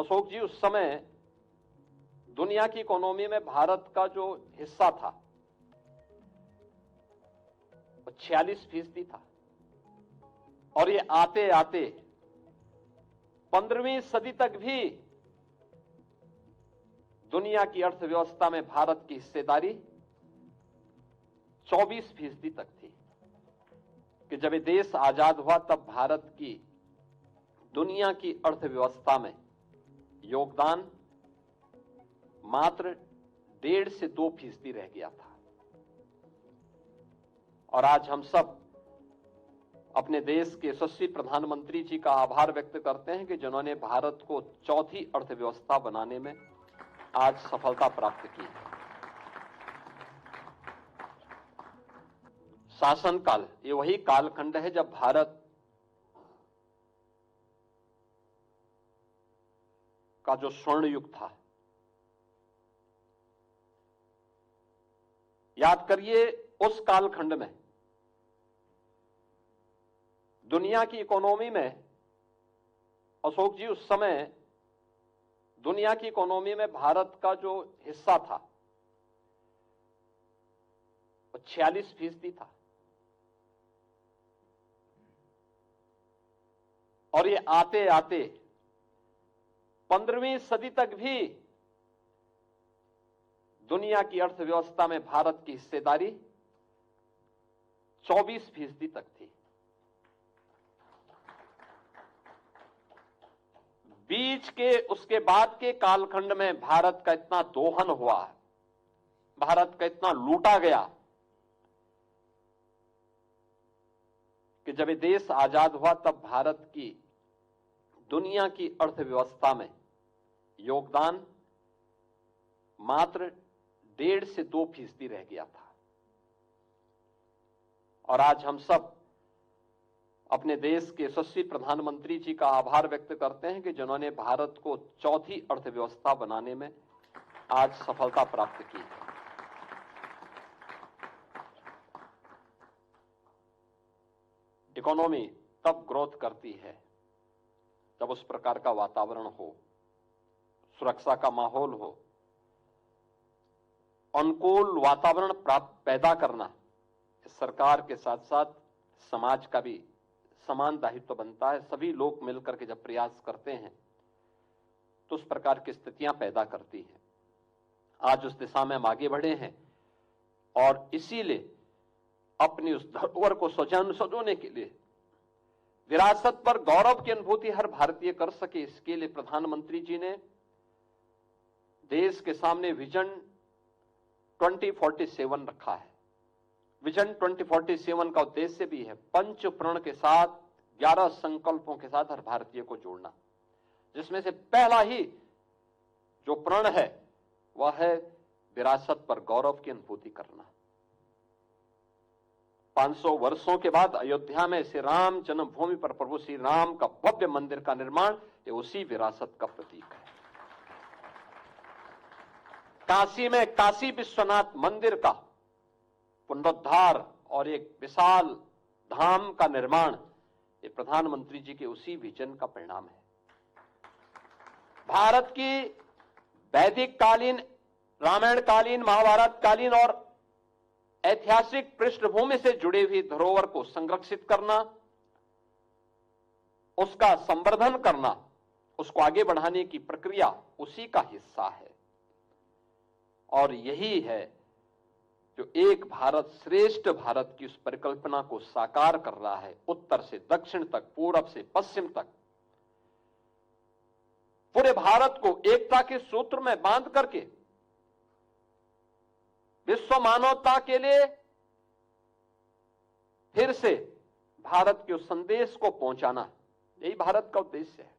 अशोक जी, उस समय दुनिया की इकोनॉमी में भारत का जो हिस्सा था वो 46% था और ये आते आते 15वीं सदी तक भी दुनिया की अर्थव्यवस्था में भारत की हिस्सेदारी 24% तक थी कि जब ये देश आजाद हुआ तब भारत की दुनिया की अर्थव्यवस्था में योगदान मात्र 1.5 से 2% रह गया था। और आज हम सब अपने देश के यशस्वी प्रधानमंत्री जी का आभार व्यक्त करते हैं कि जिन्होंने भारत को चौथी अर्थव्यवस्था बनाने में आज सफलता प्राप्त की। शासनकाल ये वही कालखंड है जब भारत का जो स्वर्ण युग था, याद करिए उस कालखंड में दुनिया की इकोनॉमी में, अशोक जी, उस समय दुनिया की इकोनॉमी में भारत का जो हिस्सा था वो 46% था और ये आते आते 15वीं सदी तक भी दुनिया की अर्थव्यवस्था में भारत की हिस्सेदारी 24% तक थी। बीच के उसके बाद के कालखंड में भारत का इतना दोहन हुआ, भारत का इतना लूटा गया कि जब ये देश आजाद हुआ तब भारत की दुनिया की अर्थव्यवस्था में योगदान मात्र 1.5 से 2% रह गया था। और आज हम सब अपने देश के यशस्वी प्रधानमंत्री जी का आभार व्यक्त करते हैं कि जिन्होंने भारत को चौथी अर्थव्यवस्था बनाने में आज सफलता प्राप्त की। इकोनॉमी तब ग्रोथ करती है जब उस प्रकार का वातावरण हो, सुरक्षा का माहौल हो, अनुकूल वातावरण पैदा करना सरकार के साथ साथ समाज का भी समान दायित्व बनता है। सभी लोग मिलकर के जब प्रयास करते हैं तो उस प्रकार की स्थितियां पैदा करती हैं। आज उस दिशा में हम आगे बढ़े हैं और इसीलिए अपनी उस धरोहर को सजोने के लिए, विरासत पर गौरव की अनुभूति हर भारतीय कर सके, इसके लिए प्रधानमंत्री जी ने देश के सामने विजन 2047 रखा है। विजन 2047 का उद्देश्य भी है पंच प्रण के साथ 11 संकल्पों के साथ हर भारतीय को जोड़ना, जिसमें से पहला ही जो प्रण है वह है विरासत पर गौरव की अनुभूति करना। 500 वर्षों के बाद अयोध्या में श्री राम जन्मभूमि पर प्रभु श्री राम का भव्य मंदिर का निर्माण, ये उसी विरासत का प्रतीक है। काशी में काशी विश्वनाथ मंदिर का पुनरुद्धार और एक विशाल धाम का निर्माण, ये प्रधानमंत्री जी के उसी विजन का परिणाम है। भारत की वैदिक कालीन, रामायण कालीन, महाभारत कालीन और ऐतिहासिक पृष्ठभूमि से जुड़ी हुई धरोहर को संरक्षित करना, उसका संवर्धन करना, उसको आगे बढ़ाने की प्रक्रिया उसी का हिस्सा है। और यही है जो एक भारत श्रेष्ठ भारत की उस परिकल्पना को साकार कर रहा है। उत्तर से दक्षिण तक, पूरब से पश्चिम तक पूरे भारत को एकता के सूत्र में बांध करके विश्व मानवता के लिए फिर से भारत के उस संदेश को पहुंचाना, यही भारत का उद्देश्य है।